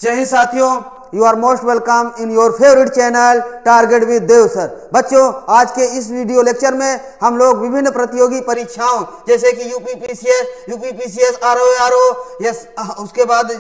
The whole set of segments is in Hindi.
जय हिंद साथियों, you are most welcome in your favourite channel target with Dev sir. बच्चों, आज के इस वीडियो लेक्चर में हम लोग विभिन्न प्रतियोगी परीक्षाओं जैसे कि यूपीपीसीएस, आरओ, यस, उसके बाद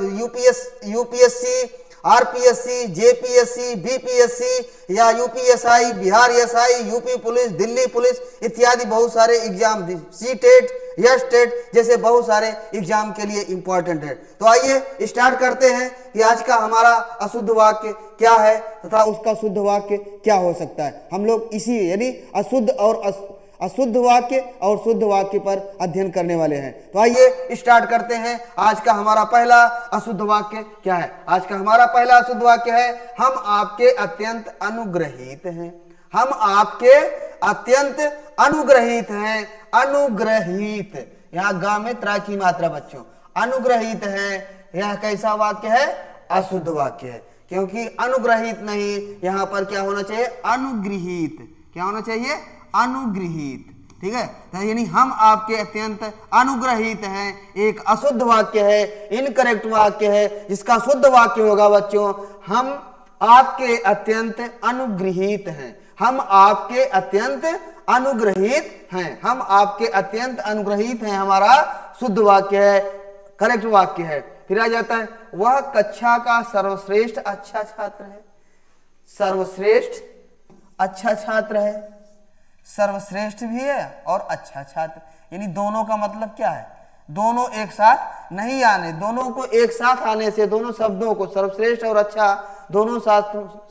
यूपीएससी, आरपीएससी, जेपीएससी, बीपीएससी या UPSI, Bihar SI, UP police, Delhi police इत्यादि बहुत सारे exam, C TET, S TET जैसे बहुत सारे एग्जाम के लिए इंपॉर्टेंट है। तो आइए स्टार्ट करते हैं कि आज का हमारा अशुद्ध वाक्य क्या है तथा उसका शुद्ध वाक्य क्या हो सकता है। हम लोग इसी यानी अशुद्ध वाक्य और शुद्ध वाक्य पर अध्ययन करने वाले हैं। तो आइए स्टार्ट करते हैं। आज का हमारा पहला अशुद्ध वाक्य क्या है? आज का हमारा पहला अशुद्ध वाक्य है, हम आपके अत्यंत अनुग्रहित हैं। हम आपके अत्यंत अनुग्रहित हैं। अनुग्रहित, यहाँ गा में त्रा की मात्रा बच्चों, अनुग्रहित है। यह कैसा वाक्य है? अशुद्ध वाक्य है, क्योंकि अनुग्रहित नहीं, यहाँ पर क्या होना चाहिए? अनुगृहित। क्या होना चाहिए? अनुगृहित। ठीक है, यानी हम आपके अत्यंत अनुग्रहित हैं एक अशुद्ध वाक्य है, इनकरेक्ट वाक्य है। जिसका शुद्ध वाक्य होगा बच्चों, हम आपके अत्यंत अनुगृहित हैं। हम आपके अत्यंत अनुग्रहित हैं। हम आपके अत्यंत अनुग्रहित हैं हमारा शुद्ध वाक्य है, करेक्ट वाक्य है। फिर आ जाता है, वह कक्षा का सर्वश्रेष्ठ अच्छा छात्र है। सर्वश्रेष्ठ अच्छा छात्र है। सर्वश्रेष्ठ भी है और अच्छा छात्र, यानी दोनों का मतलब क्या है? दोनों एक साथ नहीं आने, दोनों को एक साथ आने से, दोनों शब्दों को, सर्वश्रेष्ठ और अच्छा दोनों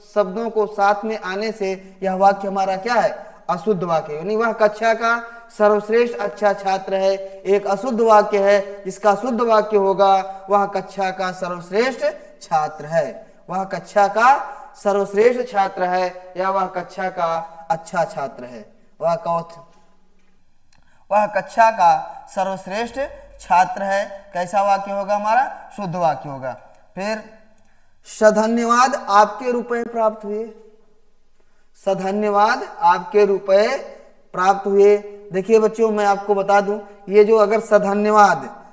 शब्दों को साथ में आने से यह वाक्य हमारा क्या है? अशुद्ध वाक्य। यानी वह कक्षा का सर्वश्रेष्ठ अच्छा छात्र है एक अशुद्ध वाक्य है। जिसका शुद्ध वाक्य होगा, वह कक्षा का सर्वश्रेष्ठ छात्र है। वह कक्षा का सर्वश्रेष्ठ छात्र है या वह कक्षा का अच्छा छात्र है। वह कक्षा का सर्वश्रेष्ठ छात्र है। कैसा वाक्य होगा हमारा? शुद्ध वाक्य होगा। फिर सधन्यवाद आपके रुपए प्राप्त हुए। सधन्यवाद आपके रुपए प्राप्त हुए। देखिए बच्चों, मैं आपको बता दूं, ये जो अगर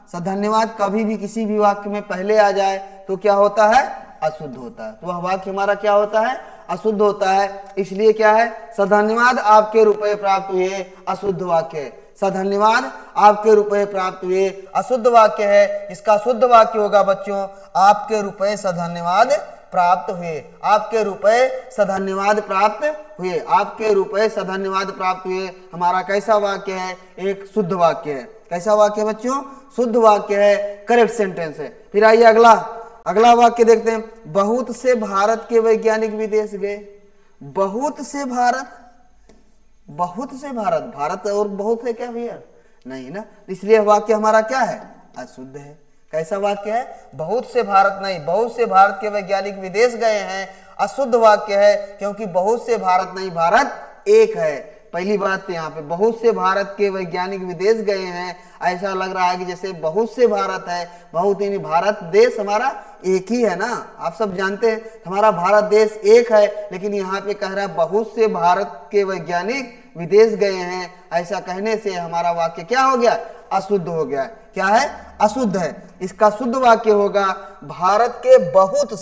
सधन्यवाद कभी भी किसी भी वाक्य में पहले आ जाए तो क्या होता है? अशुद्ध होता है। तो वह वाक्य हमारा क्या होता है? अशुद्ध होता है। इसलिए क्या है? सधन्यवाद आपके रुपए प्राप्त हुए अशुद्ध वाक्य है। सधन्यवाद आपके रुपए प्राप्त हुए अशुद्ध वाक्य है। इसका शुद्ध वाक्य होगा बच्चों, आपके रुपए सधन्यवाद प्राप्त हुए। आपके रुपए सधन्यवाद प्राप्त हुए। आपके रुपए सधन्यवाद प्राप्त हुए हमारा कैसा वाक्य है? एक शुद्ध वाक्य है। कैसा वाक्य है बच्चों? शुद्ध वाक्य है, करेक्ट सेंटेंस है। फिर आइए अगला वाक्य देखते हैं। बहुत से भारत के वैज्ञानिक विदेश गए। बहुत से भारत, भारत और बहुत है क्या भैया? नहीं ना, इसलिए वाक्य हमारा क्या है? अशुद्ध है। कैसा वाक्य है? बहुत से भारत नहीं, बहुत से भारत के वैज्ञानिक विदेश गए हैं। अशुद्ध वाक्य है, क्योंकि बहुत से भारत नहीं, भारत एक है। पहली बात, यहाँ पे बहुत से भारत के वैज्ञानिक विदेश गए हैं, ऐसा लग रहा है कि जैसे बहुत से भारत है। बहुत ही नहीं, भारत देश हमारा एक ही है ना, आप सब जानते हैं हमारा भारत देश एक है। लेकिन यहाँ पे कह रहा है बहुत से भारत के वैज्ञानिक विदेश गए हैं। ऐसा कहने से हमारा वाक्य क्या हो गया? अशुद्ध हो गया। क्या है? अशुद्ध है। इसका शुद्ध वाक्य होगा, भारत के बहुत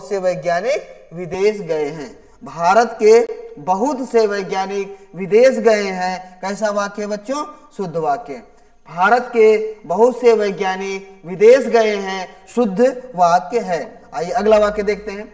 से वैज्ञानिक विदेश गए हैं। भारत के बहुत से वैज्ञानिक विदेश गए हैं। कैसा वाक्य बच्चों? शुद्ध वाक्य। भारत के बहुत से वैज्ञानिक विदेश गए हैं, शुद्ध वाक्य है। आइए अगला वाक्य देखते हैं।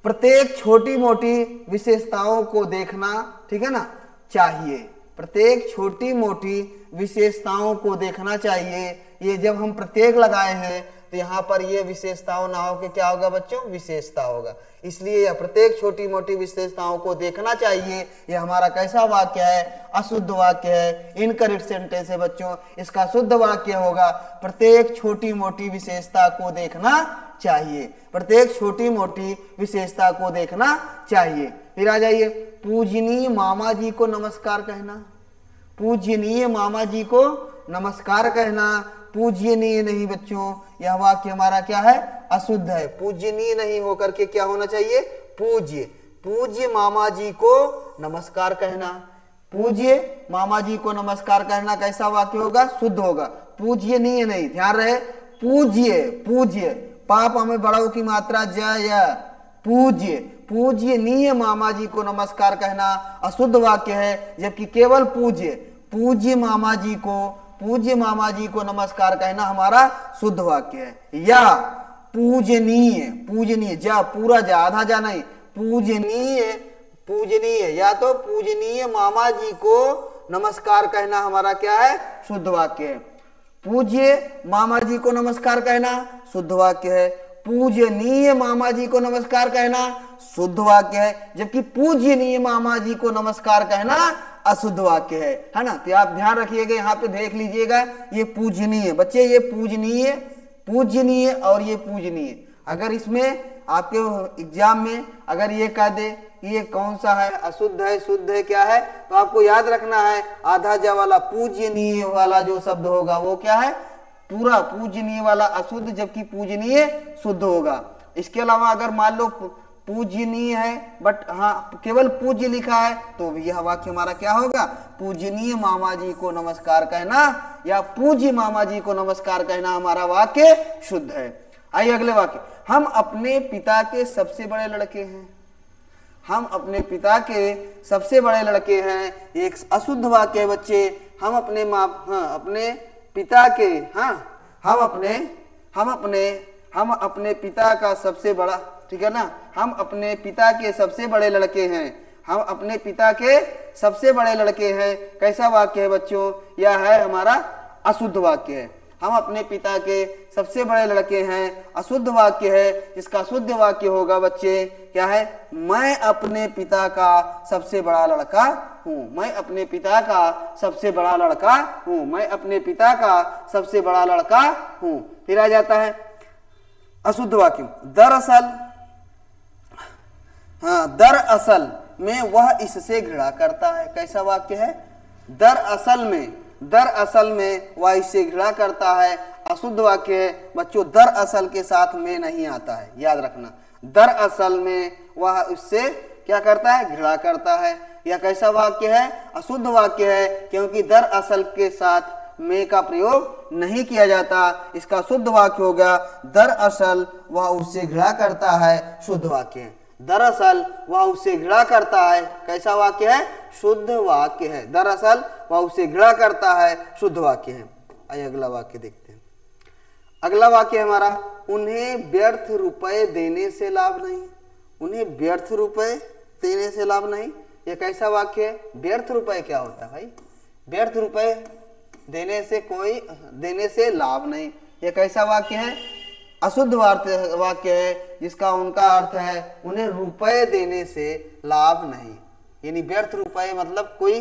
प्रत्येक छोटी मोटी विशेषताओं को देखना, ठीक है ना, चाहिए। प्रत्येक छोटी मोटी विशेषताओं को देखना चाहिए। ये जब हम प्रत्येक लगाए हैं तो यहाँ पर ये विशेषताओं ना हो के क्या होगा बच्चों? विशेषता होगा। इसलिए यह प्रत्येक छोटी मोटी विशेषताओं को देखना चाहिए। यह हमारा कैसा वाक्य है? अशुद्ध वाक्य है, इनकरेक्ट सेंटेंस है बच्चों। इसका शुद्ध वाक्य होगा, प्रत्येक छोटी मोटी विशेषता को देखना चाहिए। प्रत्येक छोटी मोटी विशेषता को देखना चाहिए। फिर आ जाइए, पूजनीय मामा जी को नमस्कार कहना। पूजनीय मामा जी को नमस्कार कहना। पूजनीय नहीं बच्चों, यह वाक्य हमारा क्या है? अशुद्ध है। पूजनीय नहीं होकर के क्या होना चाहिए? पूज्य। पूज्य मामा जी को नमस्कार कहना। पूज्य मामा जी को नमस्कार कहना कैसा वाक्य होगा? शुद्ध होगा। पूज्यनीय नहीं, ध्यान रहे, पूज्य, पूज्य पाप में बड़ाऊ की मात्रा जय, पूज्य, पूज्यनीय मामा जी को नमस्कार कहना अशुद्ध वाक्य है, जबकि केवल पूज्य, पूज्य मामा जी को, पूज्य मामा जी को नमस्कार कहना हमारा शुद्ध वाक्य है। या पूजनीय, पूजनीय, जा पूरा जा, आधा जा नहीं, पूजनीय, पूजनीय, या तो पूजनीय मामा जी को नमस्कार कहना हमारा क्या है? शुद्ध वाक्य है। पूज्य मामा जी को नमस्कार कहना शुद्ध वाक्य है। पूजनीय मामा जी को नमस्कार कहना शुद्ध वाक्य है, जबकि पूजनीय मामा जी को नमस्कार कहना अशुद्ध वाक्य है ना। तो आप ध्यान रखिएगा, यहाँ पे देख लीजिएगा, ये पूजनीय बच्चे, ये पूजनीय, पूजनीय और ये पूजनीय। अगर इसमें आपके एग्जाम में अगर ये कह दे ये कौन सा है, अशुद्ध है, शुद्ध है, क्या है, तो आपको याद रखना है आधा जा वाला पूजनीय वाला जो शब्द होगा वो क्या है? पूरा पूजनीय वाला अशुद्ध, जबकि पूजनीय शुद्ध होगा। इसके अलावा अगर मान लो पूजनीय है बट हाँ केवल पूज्य लिखा है, तो यह वाक्य हमारा क्या होगा? पूजनीय मामा जी को नमस्कार कहना या पूज्य मामा जी को नमस्कार कहना हमारा वाक्य शुद्ध है। आइए अगले वाक्य, हम अपने पिता के सबसे बड़े लड़के हैं। हम अपने पिता के सबसे बड़े लड़के हैं, एक अशुद्ध वाक्य है बच्चे। हम अपने अपने पिता के, हम अपने पिता का सबसे बड़ा, ठीक है ना, हम अपने पिता के सबसे बड़े लड़के हैं। हम अपने पिता के सबसे बड़े लड़के हैं, कैसा वाक्य है बच्चों? यह है हमारा अशुद्ध वाक्य है। हम अपने पिता के सबसे बड़े लड़के हैं, अशुद्ध वाक्य है। इसका शुद्ध वाक्य होगा बच्चे क्या है? मैं अपने पिता का सबसे बड़ा लड़का हूँ। मैं अपने पिता का सबसे बड़ा लड़का हूँ। मैं अपने पिता का सबसे बड़ा लड़का हूँ। फिर आ जाता है अशुद्ध वाक्य, दरअसल, दरअसल में वह इससे घृणा करता है, कैसा वाक्य है? दरअसल में, दरअसल में वह इससे घृणा करता है, अशुद्ध वाक्य है बच्चों। दरअसल के साथ में नहीं आता है, याद रखना। दरअसल में वह उससे क्या करता है? घृणा करता है। यह कैसा वाक्य है? अशुद्ध वाक्य है, क्योंकि दरअसल के साथ में का प्रयोग नहीं किया जाता। इसका शुद्ध वाक्य होगा दरअसल वह उससे घृणा करता है, शुद्ध वाक्य है। दरअसल वह उससे घृणा करता है, कैसा वाक्य है? शुद्ध वाक्य है। दरअसल वह उससे घृणा करता है, शुद्ध वाक्य है। आइए अगला वाक्य देखते हैं। अगला वाक्य हमारा, उन्हें व्यर्थ रुपए देने से लाभ नहीं। उन्हें व्यर्थ रुपए देने से लाभ नहीं, यह कैसा वाक्य है? व्यर्थ रुपए क्या होता है भाई? व्यर्थ रुपए देने से लाभ नहीं, यह कैसा वाक्य है? अशुद्ध वाक्य है, जिसका उनका अर्थ है उन्हें रुपए देने से लाभ नहीं। यानी व्यर्थ रुपए मतलब कोई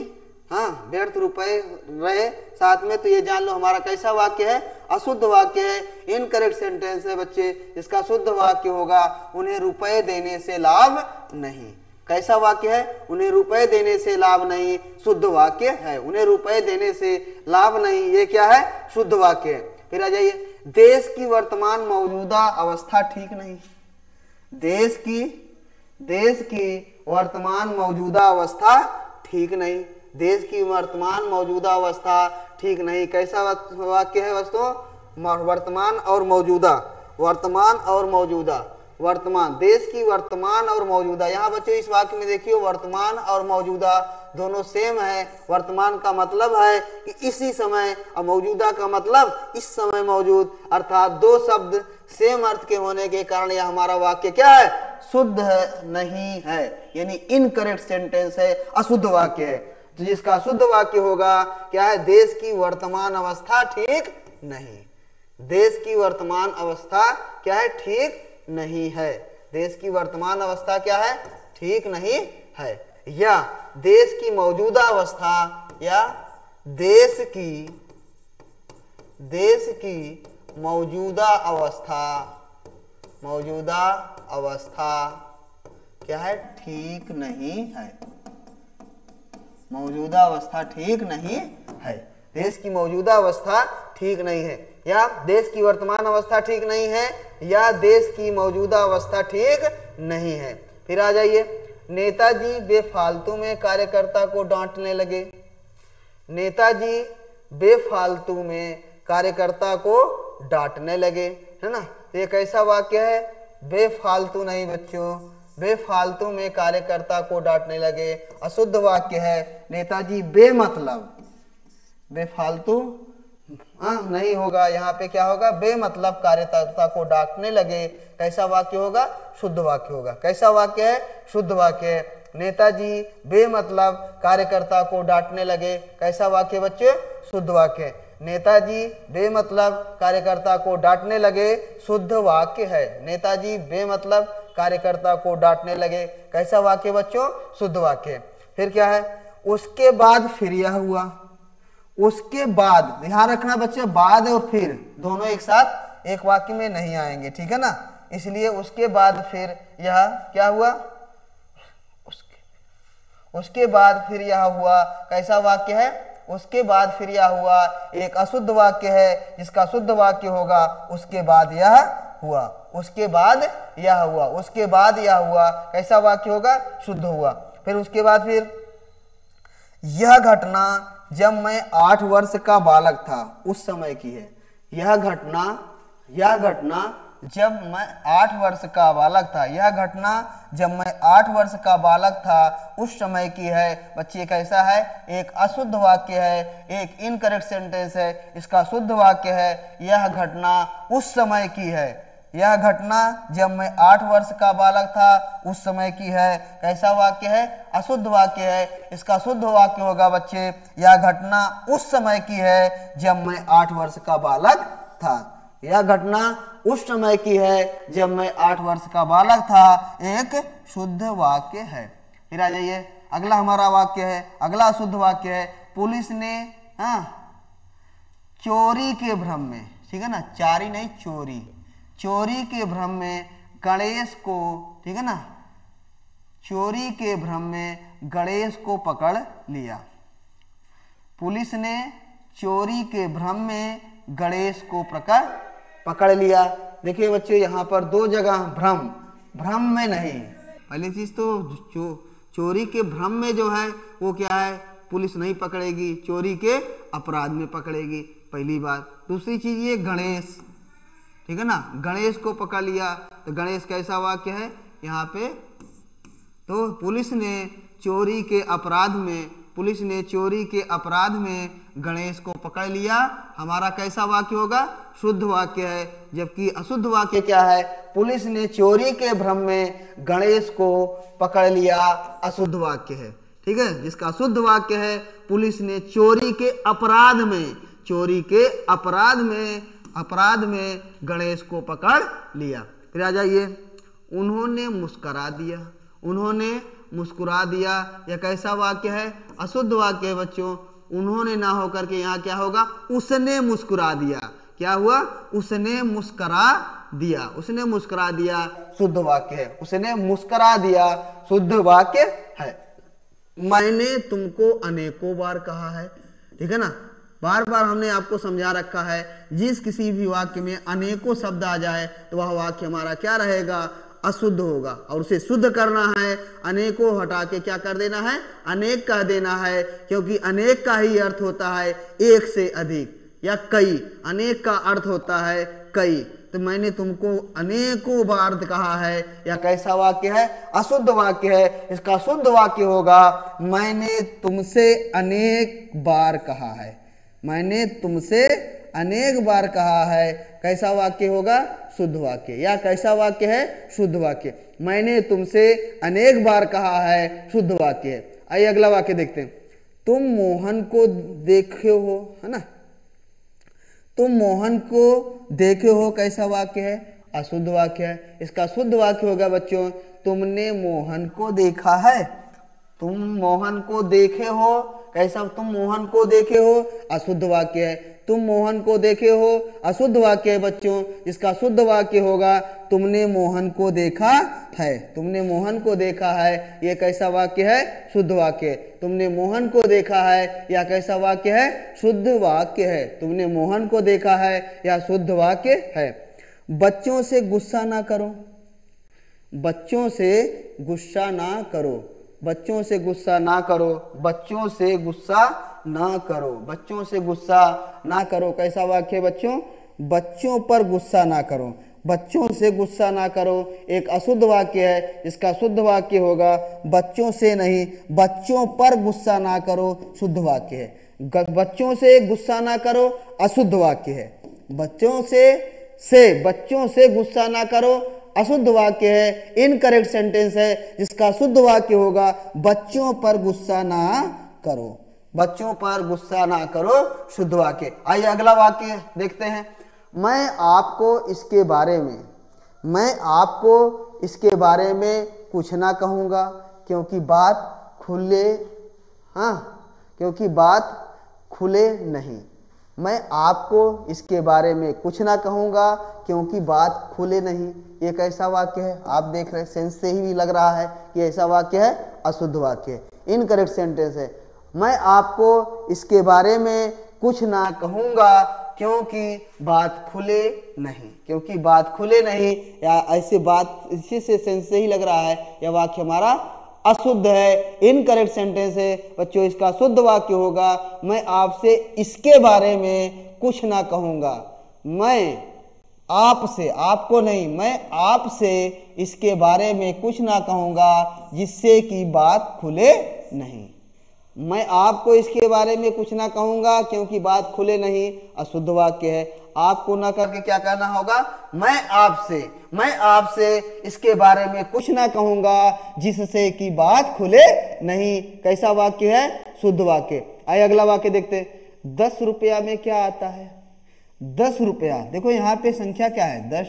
व्यर्थ रुपए रहे साथ में, तो ये जान लो हमारा कैसा वाक्य है? अशुद्ध वाक्य है, इनकरेक्ट सेंटेंस है बच्चे। इसका शुद्ध वाक्य होगा उन्हें रुपए देने से लाभ नहीं। कैसा वाक्य है? उन्हें रुपए देने से लाभ नहीं, शुद्ध वाक्य है। उन्हें रुपए देने से लाभ नहीं, ये क्या है? शुद्ध वाक्य है। फिर आ जाइए, देश की वर्तमान मौजूदा अवस्था ठीक नहीं। देश की वर्तमान मौजूदा अवस्था ठीक नहीं। देश की वर्तमान मौजूदा अवस्था ठीक नहीं, कैसा वाक्य है दोस्तों? वर्तमान और मौजूदा, वर्तमान और मौजूदा, वर्तमान, देश की वर्तमान और मौजूदा। यहाँ बच्चों इस वाक्य में देखिए वर्तमान और मौजूदा दोनों सेम है। वर्तमान का मतलब है कि इसी समय और मौजूदा का मतलब इस समय मौजूद, अर्थात दो शब्द सेम अर्थ के होने के कारण यह हमारा वाक्य क्या है? शुद्ध नहीं है, यानी इनकरेक्ट सेंटेंस है, अशुद्ध वाक्य है। तो जिसका शुद्ध वाक्य होगा क्या है? देश की वर्तमान अवस्था ठीक नहीं। देश की वर्तमान अवस्था क्या है? ठीक नहीं है। देश की वर्तमान अवस्था क्या है? ठीक नहीं है। या देश की मौजूदा अवस्था, या देश की मौजूदा अवस्था क्या है? ठीक नहीं है। मौजूदा अवस्था ठीक नहीं है। देश की मौजूदा अवस्था ठीक नहीं है, या देश की वर्तमान अवस्था ठीक नहीं है, या देश की मौजूदा अवस्था ठीक नहीं है। फिर आ जाइए, नेताजी बेफालतू में कार्यकर्ता को डांटने लगे। नेताजी बेफालतू में कार्यकर्ता को डांटने लगे, है ना। ये कैसा वाक्य है? बेफालतू नहीं बच्चों, बेफालतू में कार्यकर्ता को डांटने लगे। अशुद्ध वाक्य है। नेताजी बेमतलब, बेफालतू नहीं होगा, यहाँ पे क्या होगा? बेमतलब कार्यकर्ता को डांटने लगे। कैसा वाक्य होगा? शुद्ध वाक्य होगा। कैसा वाक्य है? शुद्ध वाक्य है। नेताजी बेमतलब कार्यकर्ता को डांटने लगे। कैसा वाक्य बच्चे? शुद्ध वाक्य। नेताजी बेमतलब कार्यकर्ता को डांटने लगे, शुद्ध वाक्य है। नेताजी बेमतलब कार्यकर्ता को डांटने लगे। कैसा वाक्य बच्चों? शुद्ध वाक्य। फिर क्या है? उसके बाद फिर यह हुआ। उसके बाद, ध्यान रखना बच्चे, बाद और फिर दोनों एक साथ एक वाक्य में नहीं आएंगे, ठीक है ना। इसलिए उसके बाद फिर यह क्या हुआ? उसके बाद फिर यह हुआ। कैसा वाक्य है? उसके बाद फिर यह हुआ। एक अशुद्ध वाक्य है जिसका शुद्ध वाक्य होगा उसके बाद यह हुआ। उसके बाद यह हुआ। उसके बाद यह हुआ। कैसा वाक्य होगा? शुद्ध हुआ। फिर उसके बाद फिर यह घटना जब मैं 8 वर्ष का बालक था उस समय की है। यह घटना जब मैं 8 वर्ष का बालक था। यह घटना जब मैं 8 वर्ष का बालक था उस समय की है। बच्चे कैसा है? एक अशुद्ध वाक्य है, एक इनकरेक्ट सेंटेंस है। इसका शुद्ध वाक्य है यह घटना उस समय की है। यह घटना जब मैं 8 वर्ष का बालक था उस समय की है। कैसा वाक्य है? अशुद्ध वाक्य है। इसका शुद्ध वाक्य होगा बच्चे, यह घटना उस समय की है जब मैं 8 वर्ष का बालक था। यह घटना उस समय की है जब मैं 8 वर्ष का बालक था। एक शुद्ध वाक्य है। फिर आ जाइए, अगला हमारा वाक्य है, अगला शुद्ध वाक्य है। पुलिस ने चोरी के भ्रम में, ठीक है ना, चारी नहीं चोरी, चोरी के भ्रम में गणेश को, ठीक है ना, चोरी के भ्रम में गणेश को पकड़ लिया। पुलिस ने चोरी के भ्रम में गणेश को पकड़ लिया। देखिए बच्चों, यहाँ पर दो जगह भ्रम में नहीं। पहली चीज तो चोरी के भ्रम में जो है वो क्या है? पुलिस नहीं पकड़ेगी, चोरी के अपराध में पकड़ेगी, पहली बात। दूसरी चीज ये गणेश, ठीक है ना, गणेश को पकड़ लिया। तो गणेश कैसा वाक्य है यहाँ पे? तो पुलिस ने चोरी के अपराध में गणेश को पकड़ लिया। हमारा कैसा वाक्य होगा? शुद्ध वाक्य है। जबकि अशुद्ध वाक्य क्या है? पुलिस ने चोरी के भ्रम में गणेश को पकड़ लिया, अशुद्ध वाक्य है। ठीक है, जिसका शुद्ध वाक्य है पुलिस ने चोरी के अपराध में गणेश को पकड़ लिया। फिर आ जाइए, उन्होंने मुस्कुरा दिया। यह कैसा वाक्य है? अशुद्ध वाक्य है बच्चों। उन्होंने ना होकर के यहाँ क्या होगा? उसने मुस्कुरा दिया। क्या हुआ? उसने मुस्कुरा दिया, शुद्ध वाक्य है। उसने मुस्कुरा दिया, शुद्ध वाक्य है। मैंने तुमको अनेकों बार कहा है, ठीक है ना, बार बार हमने आपको समझा रखा है। जिस किसी भी वाक्य में अनेकों शब्द आ जाए तो वह वाक्य हमारा क्या रहेगा? अशुद्ध होगा। और उसे शुद्ध करना है, अनेकों हटा के क्या कर देना है? अनेक कह देना है। क्योंकि अनेक का ही अर्थ होता है एक से अधिक या कई। अनेक का अर्थ होता है कई। तो मैंने तुमको अनेकों बार कहा है। या कैसा वाक्य है? अशुद्ध वाक्य है। इसका शुद्ध वाक्य होगा मैंने तुमसे अनेक बार कहा है। मैंने तुमसे अनेक बार कहा है। कैसा वाक्य होगा? शुद्ध वाक्य। या कैसा वाक्य है? शुद्ध वाक्य। मैंने तुमसे अनेक बार कहा है, शुद्ध वाक्य है। आइए अगला वाक्य देखते हैं। तुम मोहन को देखे हो, है ना, तुम मोहन को देखे हो। कैसा वाक्य है? अशुद्ध वाक्य है। इसका शुद्ध वाक्य होगा बच्चों, तुमने मोहन को देखा है। तुम मोहन को देखे हो। कैसा? तुम मोहन को देखे हो, अशुद्ध वाक्य है। तुम मोहन को देखे हो, अशुद्ध वाक्य है बच्चों। इसका शुद्ध वाक्य होगा तुमने मोहन को देखा है। तुमने मोहन को देखा है, यह कैसा वाक्य है? शुद्ध वाक्य। तुमने मोहन को देखा है, यह कैसा वाक्य है? शुद्ध वाक्य है। तुमने मोहन को देखा है, यह शुद्ध वाक्य है। बच्चों से गुस्सा ना करो। बच्चों से गुस्सा ना करो, बच्चों से गुस्सा ना करो, बच्चों से गुस्सा ना करो, बच्चों से गुस्सा ना करो। कैसा वाक्य है बच्चों? बच्चों पर गुस्सा ना करो, बच्चों से गुस्सा ना करो एक अशुद्ध वाक्य है। इसका शुद्ध वाक्य होगा बच्चों से नहीं, बच्चों पर गुस्सा ना करो, शुद्ध वाक्य है। बच्चों से गुस्सा ना करो अशुद्ध वाक्य है। बच्चों से गुस्सा ना करो अशुद्ध वाक्य है, इनकरेक्ट सेंटेंस है। जिसका शुद्ध वाक्य होगा बच्चों पर गुस्सा ना करो, बच्चों पर गुस्सा ना करो, शुद्ध वाक्य। आइए अगला वाक्य देखते हैं। मैं आपको इसके बारे में कुछ ना कहूँगा क्योंकि बात खुले नहीं। मैं आपको इसके बारे में कुछ ना कहूँगा क्योंकि बात खुले नहीं। ये कैसा वाक्य है? आप देख रहे हैं, सेंस से ही लग रहा है कि ऐसा वाक्य है, अशुद्ध वाक्य है, इनकरेक्ट सेंटेंस है। मैं आपको इसके बारे में कुछ ना कहूँगा क्योंकि बात खुले नहीं, क्योंकि बात खुले नहीं, या ऐसे बात इसी से सेंस से ही लग रहा है यह वाक्य हमारा अशुद्ध है, इनकरेक्ट सेंटेंस है। बच्चों इसका शुद्ध वाक्य होगा मैं आपसे इसके बारे में कुछ ना कहूँगा। मैं आपसे, आपको नहीं, मैं आपसे इसके बारे में कुछ ना कहूँगा जिससे कि बात खुले नहीं। मैं आपको इसके बारे में कुछ ना कहूँगा क्योंकि बात खुले नहीं, अशुद्ध वाक्य है। आपको ना करके क्या कहना होगा? मैं आपसे इसके बारे में कुछ ना कहूँगा जिससे कि बात खुले नहीं। कैसा वाक्य है? शुद्ध वाक्य। आइए अगला वाक्य देखते। 10 रुपया में क्या आता है? 10 रुपया, देखो यहाँ पे संख्या क्या है? 10,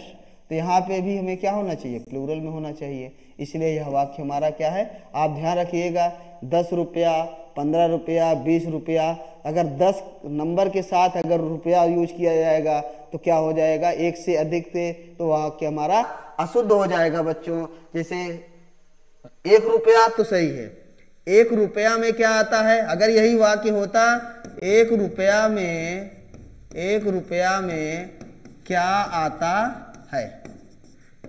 तो यहाँ पे भी हमें क्या होना चाहिए? प्लूरल में होना चाहिए, इसलिए यह वाक्य हमारा क्या है? आप ध्यान रखिएगा। 10 रुपया, 15 रुपया, 20 रुपया, अगर 10 नंबर के साथ अगर रुपया यूज किया जाएगा तो क्या हो जाएगा? एक से अधिक से, तो वाक्य हमारा अशुद्ध हो जाएगा बच्चों। जैसे 1 रुपया तो सही है, 1 रुपया में क्या आता है? अगर यही वाक्य होता 1 रुपया में क्या आता है,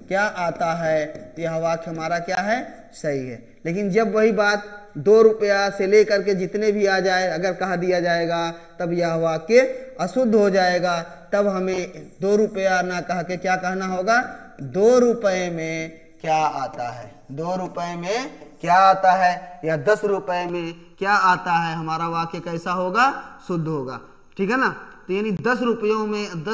क्या आता है, तो यह वाक्य हमारा क्या है? सही है। लेकिन जब वही बात 2 रुपया से लेकर के जितने भी आ जाए अगर कहा दिया जाएगा तब यह वाक्य अशुद्ध हो जाएगा। तब हमें 2 रुपया ना कह के क्या कहना होगा? 2 रुपये में क्या आता है? 2 रुपये में क्या आता है, या 10 रुपये में क्या आता है? हमारा वाक्य कैसा होगा? शुद्ध होगा। ठीक है ना? तो यानी 10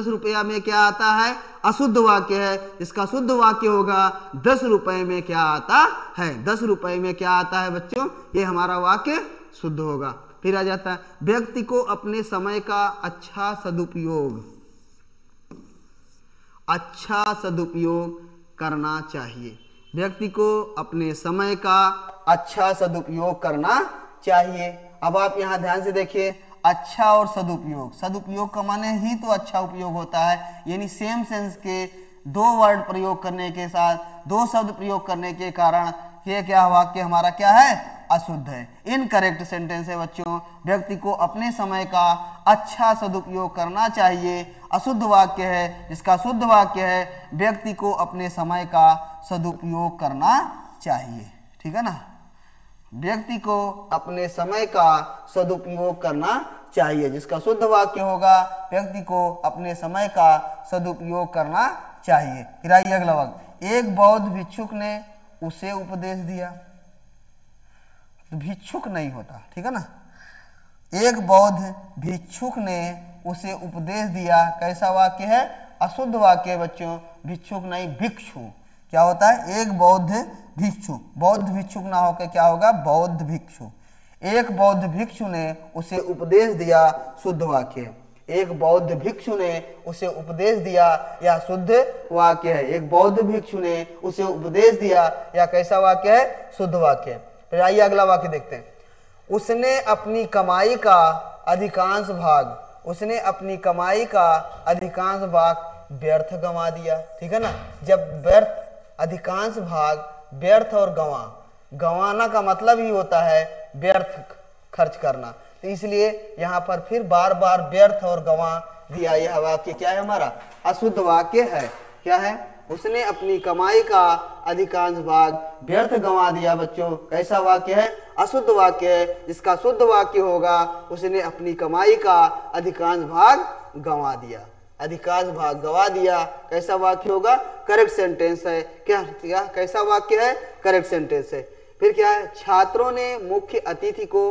रुपया में क्या आता है? अशुद्ध वाक्य है। इसका शुद्ध वाक्य होगा 10 रुपये में क्या आता है। 10 रुपये में क्या आता है बच्चों? ये हमारा वाक्य शुद्ध होगा। फिर आ जाता है व्यक्ति को अपने समय का अच्छा सदुपयोग करना चाहिए। व्यक्ति को अपने समय का अच्छा सदुपयोग करना चाहिए। अब आप यहाँ ध्यान से देखिए, अच्छा और सदुपयोग का माने ही तो अच्छा उपयोग होता है। यानी सेम सेंस के 2 वर्ड प्रयोग करने के साथ 2 शब्द प्रयोग करने के कारण ये क्या वाक्य हमारा क्या है? अशुद्ध है, इनकरेक्ट सेंटेंस है बच्चों। व्यक्ति को अपने समय का अच्छा सदुपयोग करना चाहिए, अशुद्ध वाक्य है। जिसका शुद्ध वाक्य है व्यक्ति को अपने समय का सदुपयोग करना चाहिए। ठीक है ना? व्यक्ति को अपने समय का सदुपयोग करना चाहिए। जिसका शुद्ध वाक्य होगा व्यक्ति को अपने समय का सदुपयोग करना चाहिए। फिर आइए अगला वाक्य। एक बौद्ध भिक्षुक ने उसे उपदेश दिया। तो भिक्षुक नहीं होता, ठीक है ना? एक बौद्ध भिक्षुक ने उसे उपदेश दिया। कैसा वाक्य है? अशुद्ध वाक्य है बच्चों। भिक्षुक नहीं, भिक्षु। क्या होता है? एक बौद्ध भिक्षु, बौद्ध भिक्षुक ना होकर क्या होगा? बौद्ध भिक्षु। एक बौद्ध भिक्षु ने उसे उपदेश दिया, शुद्ध वाक्य है। एक बौद्ध भिक्षु ने उसे उपदेश दिया, यह शुद्ध वाक्य है। एक बौद्ध भिक्षु ने उसे उपदेश दिया, यह कैसा वाक्य है? शुद्ध वाक्य है। फिर आइए अगला वाक्य देखते हैं। उसने अपनी कमाई का अधिकांश भाग व्यर्थ गंवा दिया। ठीक है ना? जब अधिकांश भाग व्यर्थ और गंवाना का मतलब ही होता है व्यर्थ खर्च करना। तो इसलिए यहाँ पर फिर बार बार व्यर्थ और गंवा दिया। यह वाक्य क्या है? हमारा अशुद्ध वाक्य है। क्या है? उसने अपनी कमाई का अधिकांश भाग व्यर्थ गंवा दिया। बच्चों कैसा वाक्य है? अशुद्ध वाक्य है। जिसका शुद्ध वाक्य होगा उसने अपनी कमाई का अधिकांश भाग गंवा दिया। अधिकांश भाग गंवा दिया कैसा वाक्य होगा? करेक्ट सेंटेंस है। क्या क्या कैसा वाक्य है? करेक्ट सेंटेंस है। फिर क्या है? छात्रों ने मुख्य अतिथि को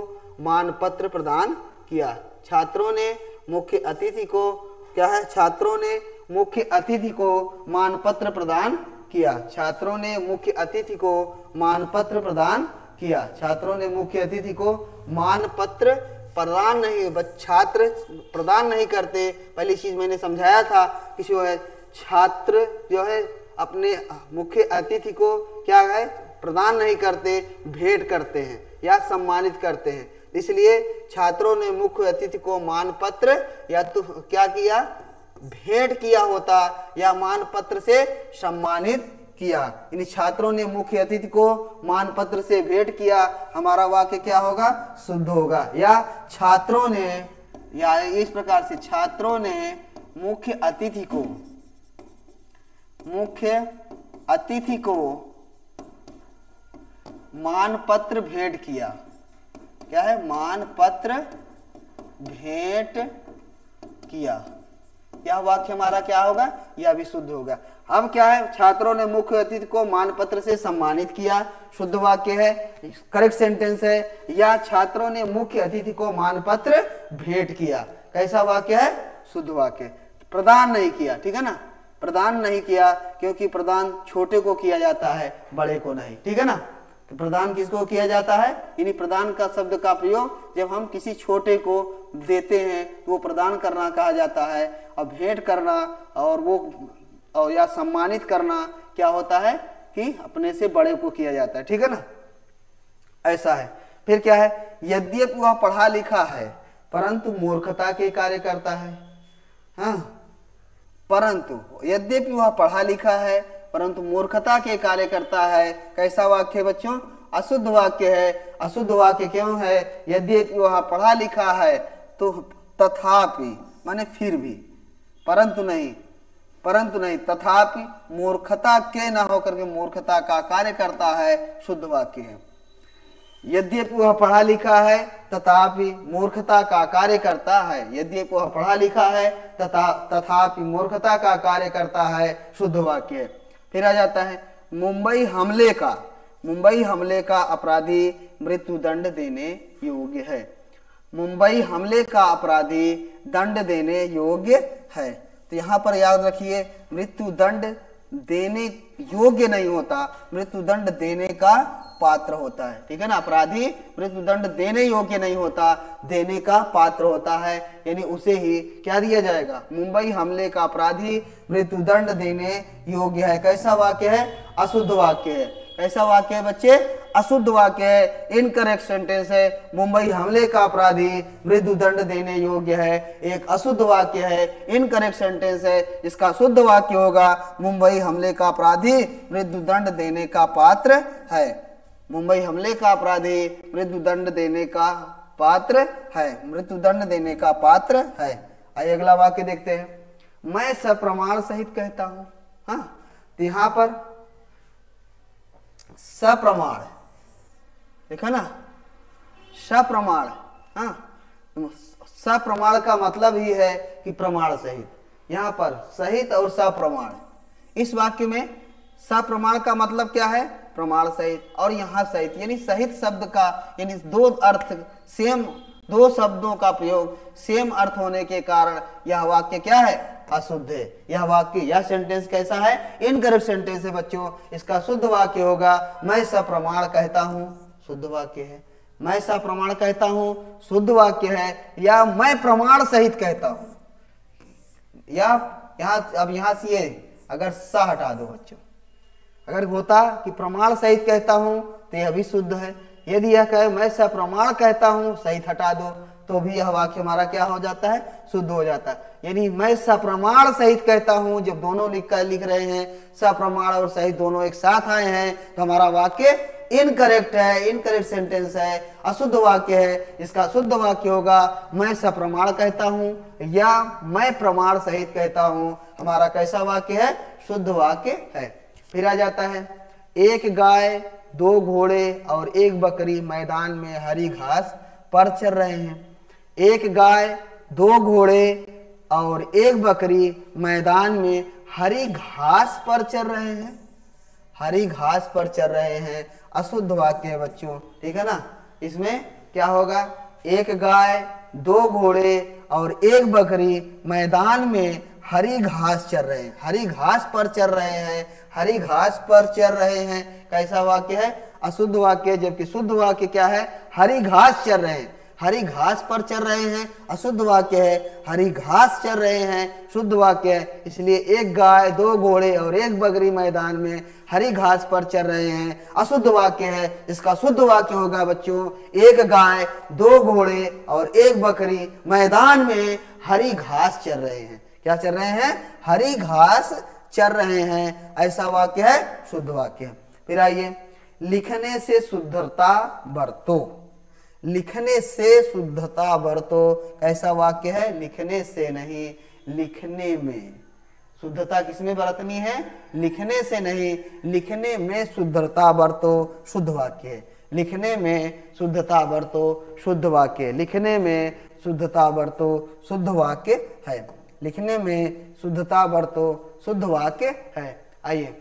मानपत्र प्रदान किया। छात्रों ने मुख्य अतिथि को क्या है? छात्रों ने मुख्य अतिथि को मानपत्र प्रदान किया। छात्रों ने मुख्य अतिथि को मानपत्र प्रदान किया। छात्रों ने मुख्य अतिथि को मानपत्र प्रदान नहीं, छात्र प्रदान नहीं करते। पहली चीज मैंने समझाया था कि जो है छात्र जो है अपने मुख्य अतिथि को क्या है? प्रदान नहीं करते, भेंट करते हैं या सम्मानित करते हैं। इसलिए छात्रों ने मुख्य अतिथि को मानपत्र या तो क्या किया? भेंट किया होता या मानपत्र से सम्मानित किया। इन छात्रों ने मुख्य अतिथि को मानपत्र से भेंट किया। हमारा वाक्य क्या होगा? शुद्ध होगा। या छात्रों ने, या इस प्रकार से छात्रों ने मुख्य अतिथि को मानपत्र भेंट किया। क्या है? मानपत्र भेंट किया। यह वाक्य हमारा क्या होगा? यह भी शुद्ध होगा। अब क्या है? छात्रों ने मुख्य अतिथि को मानपत्र से सम्मानित किया। शुद्ध वाक्य है, करेक्ट सेंटेंस है। या छात्रों ने मुख्य अतिथि को मानपत्र भेंट किया। कैसा वाक्य है? शुद्ध वाक्य। प्रदान नहीं किया, ठीक है ना? प्रदान नहीं किया क्योंकि प्रदान छोटे को किया जाता है, बड़े को नहीं, ठीक है ना? तो प्रदान किसको किया जाता है? यानी प्रदान का शब्द का प्रयोग जब हम किसी छोटे को देते हैं तो वो प्रदान करना कहा जाता है। और भेंट करना और या सम्मानित करना क्या होता है? कि अपने से बड़े को किया जाता है, ठीक है ना? ऐसा है। फिर क्या है? यद्यपि वह पढ़ा लिखा है परंतु मूर्खता के कार्य करता है। हाँ, परंतु यद्यपि वह पढ़ा लिखा है परंतु मूर्खता के कार्य करता है। कैसा वाक्य बच्चों? अशुद्ध वाक्य है। अशुद्ध वाक्य क्यों है? यद्यपि वह पढ़ा लिखा है तो तथापि माने फिर भी, परंतु नहीं तथापि मूर्खता के ना होकर के मूर्खता का कार्य करता है। शुद्ध वाक्य है। यद्यपि वह पढ़ा लिखा है तथापि मूर्खता का कार्य करता है। यद्यपि वह पढ़ा लिखा है तथापि मूर्खता का कार्य करता है। शुद्ध वाक्य है। फिर आ जाता है मुंबई हमले का अपराधी मृत्युदंड देने योग्य है। मुंबई हमले का अपराधी दंड देने योग्य है। तो यहाँ पर याद रखिए, मृत्युदंड देने योग्य नहीं होता, मृत्युदंड देने का पात्र होता है, ठीक है ना? अपराधी मृत्युदंड देने योग्य नहीं होता, देने का पात्र होता है। यानी उसे ही क्या दिया जाएगा? मुंबई हमले का अपराधी मृत्युदंड देने योग्य है। कैसा वाक्य है? अशुद्ध वाक्य है। कैसा वाक्य है बच्चे? अशुद्ध वाक्य है, इनकरेक्ट सेंटेंस है। मुंबई हमले का अपराधी मृत्युदंड देने योग्य है, एक अशुद्ध वाक्य है, इनकरेक्ट सेंटेंस है। इसका शुद्ध वाक्य होगा मुंबई हमले का अपराधी मृत्युदंड देने का पात्र है। मुंबई हमले का अपराधी मृत्युदंड देने का पात्र है। मृत्युदंड देने का पात्र है। आइए अगला वाक्य देखते हैं। मैं सप्रमाण सहित कहता हूं। हाँ, तो यहां पर सप्रमाण देखा ना? सप्रमाण। हाँ, सप्रमाण का मतलब ही है कि प्रमाण सहित। यहाँ पर सहित और सप्रमाण, इस वाक्य में सप्रमाण का मतलब क्या है? प्रमाण सहित। और यहाँ सहित यानी सहित शब्द का यानी दो अर्थ सेम, दो शब्दों का प्रयोग सेम अर्थ होने के कारण यह वाक्य क्या है? अशुद्ध है। यह वाक्य, यह सेंटेंस कैसा है? इनकरेक्ट सेंटेंस है बच्चों। इसका शुद्ध वाक्य होगा मैं सप्रमाण कहता हूं। शुद्ध वाक्य है। मैं सप्रमाण कहता हूं, शुद्ध वाक्य है। या मैं प्रमाण सहित कहता हूं। या यहाँ से ये अगर सा हटा दो बच्चों, अगर होता कि प्रमाण सहित कहता हूं तो यह भी शुद्ध है। यदि यह कहे मैं सप्रमाण कहता हूं, सहित हटा दो, तो भी यह वाक्य हमारा क्या हो जाता है? शुद्ध हो जाता है। यानी मैं सप्रमाण सहित कहता हूं, जब दोनों लिख रहे हैं, सप्रमाण और सहित दोनों एक साथ आए हैं, तो हमारा वाक्य इनकरेक्ट है, इनकरेक्ट सेंटेंस है, अशुद्ध वाक्य है। इसका शुद्ध वाक्य होगा मैं सप्रमाण कहता हूं या मैं प्रमाण सहित कहता हूं। हमारा कैसा वाक्य है? शुद्ध वाक्य है। फिर आ जाता है एक गाय, दो घोड़े और एक बकरी मैदान में हरी घास पर चर रहे हैं। एक गाय, दो घोड़े और एक बकरी मैदान में हरी घास पर चर रहे हैं। हरी घास पर चर रहे हैं अशुद्ध वाक्य है बच्चों, ठीक है ना। इसमें क्या होगा? एक गाय, दो घोड़े और एक बकरी मैदान में हरी घास चर रहे हैं। हरी घास पर चर रहे हैं, हरी घास पर चर रहे हैं। कैसा वाक्य है? अशुद्ध वाक्य। जबकि शुद्ध वाक्य क्या है? हरी घास चर रहे हैं, हरी घास पर चर रहे हैं अशुद्ध वाक्य है। हरी घास चर रहे हैं शुद्ध वाक्य है। इसलिए एक गाय, दो घोड़े और एक बकरी मैदान में हरी घास पर चर रहे हैं अशुद्ध वाक्य है। इसका शुद्ध वाक्य होगा बच्चों एक गाय, दो घोड़े और एक बकरी मैदान में हरी घास चर रहे हैं। क्या चर रहे हैं? हरी घास चर रहे हैं। ऐसा वाक्य है शुद्ध वाक्य। फिर आइए लिखने से शुद्धता बरतो। लिखने से शुद्धता बरतो कैसा वाक्य है? लिखने से नहीं, लिखने में। शुद्धता किसमें बरतनी है? लिखने से नहीं, लिखने में शुद्धता बरतो शुद्ध वाक्य है। लिखने में शुद्धता बरतो शुद्ध वाक्य। लिखने में शुद्धता बरतो शुद्ध वाक्य है। लिखने में शुद्धता बरतो शुद्ध वाक्य है। आइए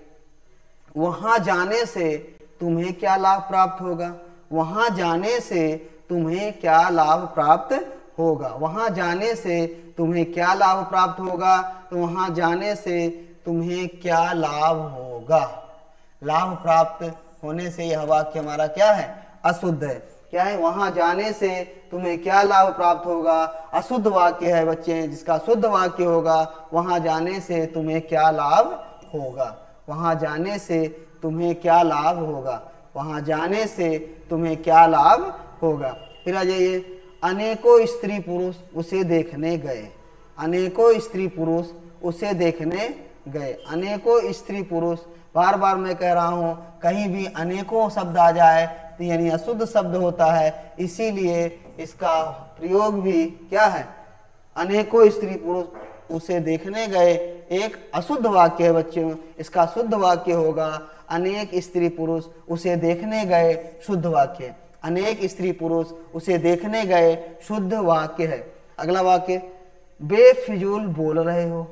वहां जाने से तुम्हें क्या लाभ प्राप्त होगा? वहां जाने से तुम्हें क्या लाभ प्राप्त होगा? वहां जाने से तुम्हें क्या लाभ प्राप्त होगा? तो वहां जाने से तुम्हें क्या लाभ होगा? लाभ प्राप्त होने से यह वाक्य हमारा क्या है? अशुद्ध है। क्या है? वहां जाने से तुम्हें क्या लाभ प्राप्त होगा? अशुद्ध वाक्य है बच्चे, जिसका शुद्ध वाक्य होगा वहां जाने से तुम्हें क्या लाभ होगा। वहां जाने से तुम्हें क्या लाभ होगा? वहां जाने से तुम्हें क्या लाभ होगा। फिर आ जाइए अनेकों स्त्री पुरुष उसे देखने गए। अनेकों स्त्री पुरुष उसे देखने गए। अनेकों स्त्री पुरुष, बार बार मैं कह रहा हूं कहीं भी अनेकों शब्द आ जाए तो यानी अशुद्ध शब्द होता है, इसीलिए इसका प्रयोग भी क्या है? अनेकों स्त्री पुरुष उसे देखने गए एक अशुद्ध वाक्य है बच्चों। इसका शुद्ध वाक्य होगा अनेक स्त्री पुरुष उसे देखने गए शुद्ध वाक्य। अनेक स्त्री पुरुष उसे देखने गए शुद्ध वाक्य है। अगला वाक्य बेफिजूल बोल रहे हो।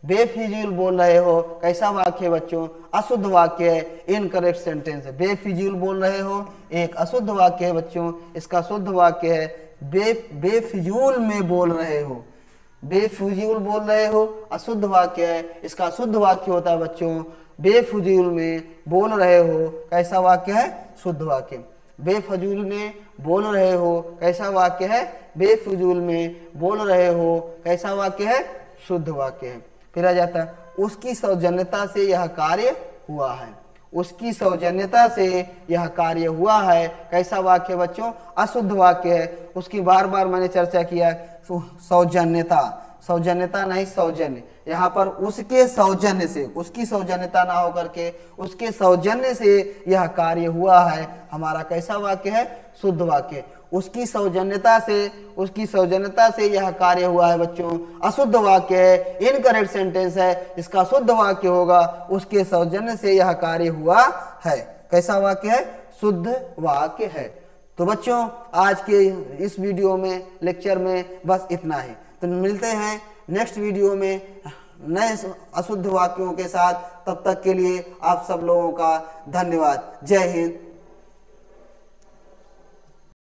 बेफिजूल बोल रहे हो कैसा वाक्य है बच्चों? अशुद्ध वाक्य है, इनकरेक्ट सेंटेंस है। बेफिजूल बोल रहे हो एक अशुद्ध वाक्य है बच्चों। इसका शुद्ध वाक्य है बेफिजूल में बोल रहे हो। बेफिजूल बोल रहे हो अशुद्ध वाक्य है। इसका शुद्ध वाक्य होता है बच्चों बेफिजूल में बोल रहे हो कैसा वाक्य है? शुद्ध वाक्य। बेफिजूल में बोल रहे हो कैसा वाक्य है? बेफिजूल में बोल रहे हो कैसा वाक्य है? शुद्ध वाक्य है। फिर आ जाता है उसकी सौजन्यता से यह कार्य हुआ है। उसकी सौजन्यता से यह कार्य हुआ है कैसा वाक्य बच्चों? अशुद्ध वाक्य है। उसकी बार बार मैंने चर्चा किया सौजन्यता, सौजन्यता नहीं सौजन्य। यहाँ पर उसके सौजन्य से, उसकी सौजन्यता ना होकर के उसके सौजन्य से यह कार्य हुआ है हमारा कैसा वाक्य है? शुद्ध वाक्य। उसकी सौजन्यता से, उसकी सौजन्यता से यह कार्य हुआ है बच्चों अशुद्ध वाक्य है, इनकरेक्ट सेंटेंस है। इसका शुद्ध वाक्य होगा उसके सौजन्य से यह कार्य हुआ है कैसा वाक्य है? शुद्ध वाक्य है। तो बच्चों आज के इस वीडियो में, लेक्चर में बस इतना ही। तो मिलते हैं नेक्स्ट वीडियो में नए अशुद्ध वाक्यों के साथ। तब तक के लिए आप सब लोगों का धन्यवाद। जय हिंद,